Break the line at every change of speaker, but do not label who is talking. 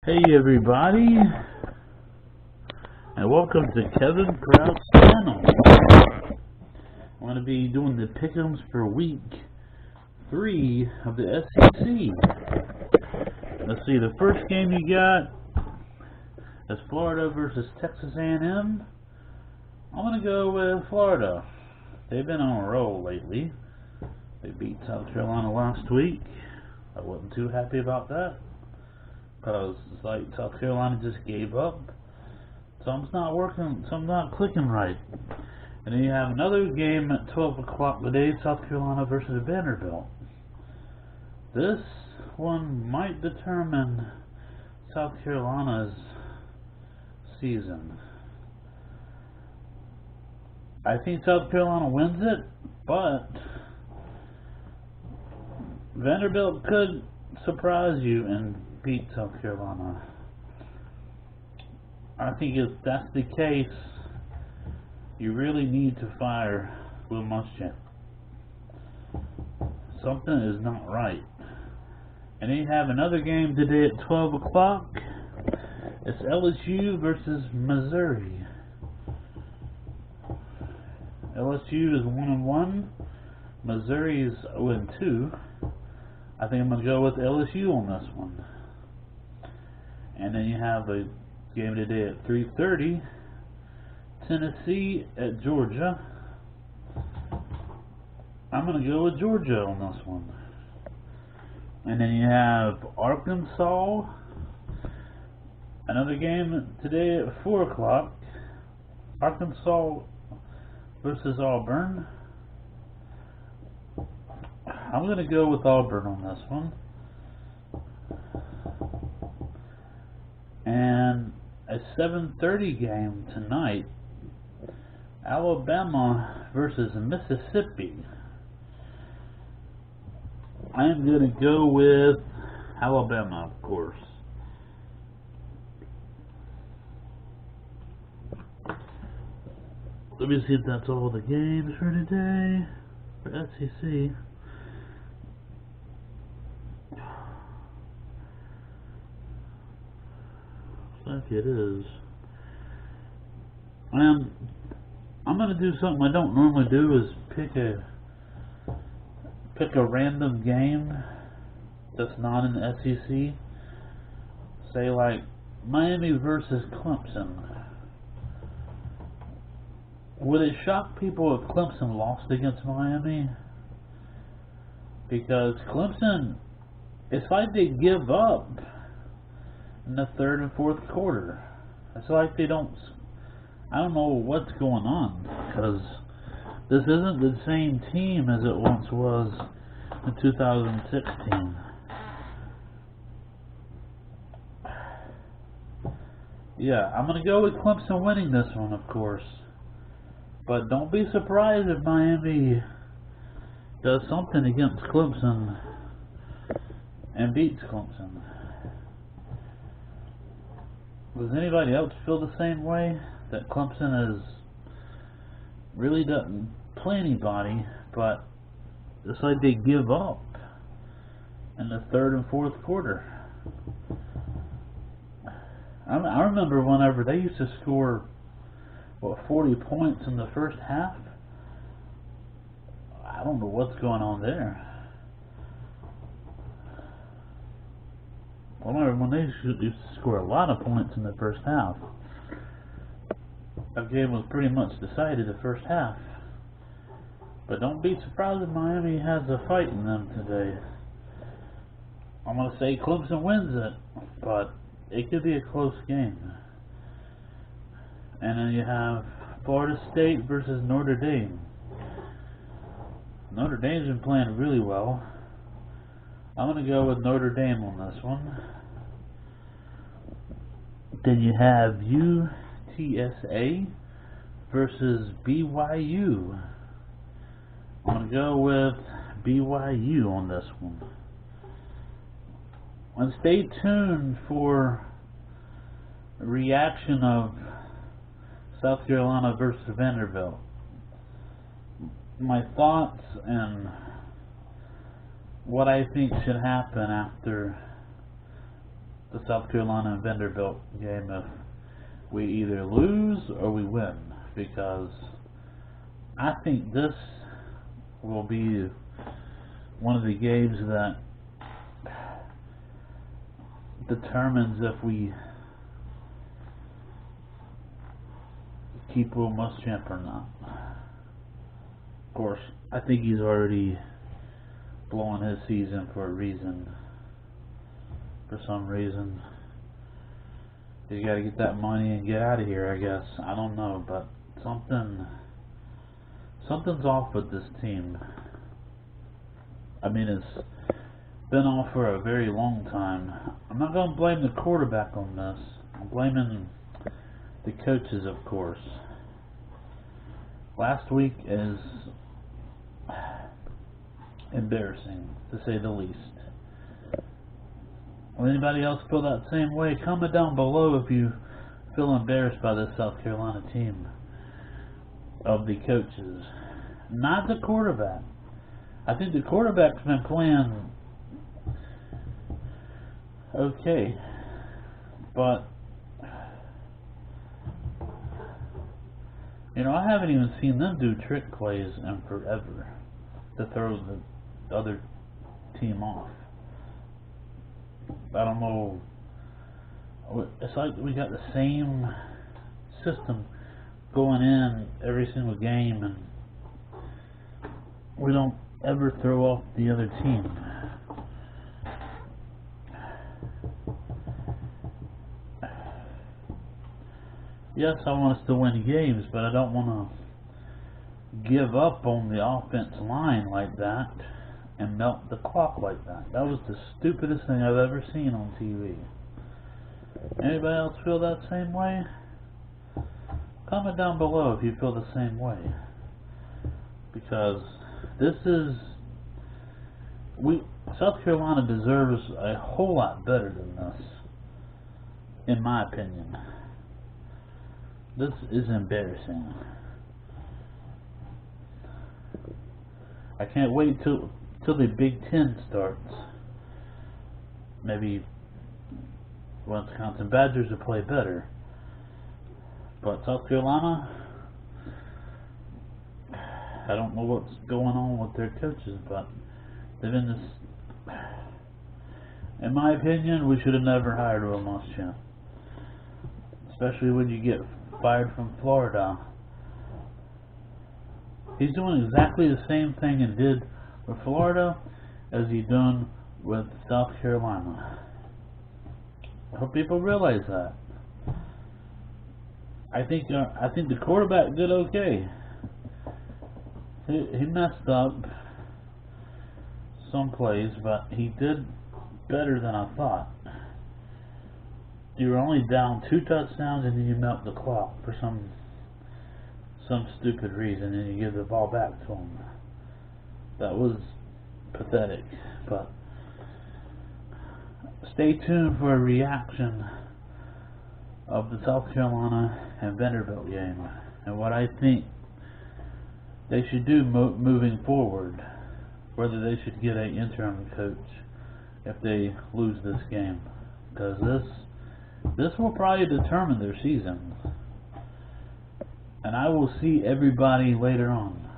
Hey everybody, and welcome to Kevin Kraut's channel. I'm going to be doing the pick'ems for week 3 of the SEC. Let's see, the first game you got is Florida versus Texas A&M. I'm going to go with Florida. They've been on a roll lately. They beat South Carolina last week. I wasn't too happy about that, because it's like South Carolina just gave up. Something's not working, something's not clicking right. And then you have another game at 12 o'clock today, South Carolina versus Vanderbilt. This one might determine South Carolina's season. I think South Carolina wins it, but Vanderbilt could surprise you and beat South Carolina. I think if that's the case, you really need to fire Will Muschamp. Something is not right. And then you have another game today at 12 o'clock. It's LSU versus Missouri. LSU is 1-1. Missouri is 0-2. I think I'm going to go with LSU on this one. And then you have a game today at 3:30. Tennessee at Georgia. I'm going to go with Georgia on this one. And then you have Arkansas. Another game today at 4 o'clock. Arkansas versus Auburn. I'm going to go with Auburn on this one. And a 7:30 game tonight, Alabama versus Mississippi. I am going to go with Alabama, of course. Let me see if that's all the games for today for SEC. Looks like it is. And I'm going to do something I don't normally do, is pick a random game that's not in the SEC. Say like Miami versus Clemson. Would it shock people if Clemson lost against Miami? Because Clemson, it's like they give up in the third and fourth quarter. It's like they don't, I don't know what's going on, because this isn't the same team as it once was in 2016. Yeah, I'm going to go with Clemson winning this one, of course. But don't be surprised if Miami does something against Clemson and beats Clemson. Does anybody else feel the same way? That Clemson is really doesn't play anybody, but it's like they give up in the third and fourth quarter. I remember whenever they used to score 40 points in the first half. I don't know what's going on there. I remember when they used to score a lot of points in the first half. That game was pretty much decided the first half. But don't be surprised if Miami has a fight in them today. I'm going to say Clemson wins it, but it could be a close game. And then you have Florida State versus Notre Dame. Notre Dame's been playing really well. I'm going to go with Notre Dame on this one. Then you have UTSA versus BYU. I'm going to go with BYU on this one. And stay tuned for a reaction of South Carolina versus Vanderbilt. My thoughts and what I think should happen after the South Carolina and Vanderbilt game if we either lose or we win, because I think this will be one of the games that determines if we keep Will Muschamp or not. Of course, I think he's already blowing his season for a reason. For some reason, you got to get that money and get out of here, I guess. I don't know, but something's off with this team. I mean, it's been off for a very long time. I'm not going to blame the quarterback on this. I'm blaming the coaches, of course. Last week is embarrassing, to say the least. Will anybody else feel that same way? Comment down below if you feel embarrassed by this South Carolina team of the coaches. Not the quarterback. I think the quarterback's been playing okay, but you know, I haven't even seen them do trick plays in forever to throw the other team off. I don't know. It's like we got the same system going in every single game, and we don't ever throw off the other team. Yes, I want us to win games, but I don't want to give up on the offense line like that and melt the clock like that. That was the stupidest thing I've ever seen on TV. Anybody else feel that same way? Comment down below if you feel the same way. Because this is... South Carolina deserves a whole lot better than this, in my opinion. This is embarrassing. I can't wait till the Big Ten starts. Maybe Wisconsin Badgers will play better. But South Carolina, I don't know what's going on with their coaches, but they've been this... In my opinion, we should have never hired Will Muschamp. Especially when you get fired from Florida. He's doing exactly the same thing he did with Florida as he done with South Carolina. I hope people realize that. I think the quarterback did okay. He messed up some plays, but he did better than I thought. You were only down 2 touchdowns and then you melt the clock for some stupid reason, and you give the ball back to him. That was pathetic. But stay tuned for a reaction of the South Carolina and Vanderbilt game and what I think they should do moving forward. Whether they should get an interim coach if they lose this game, because this will probably determine their season. And I will see everybody later on.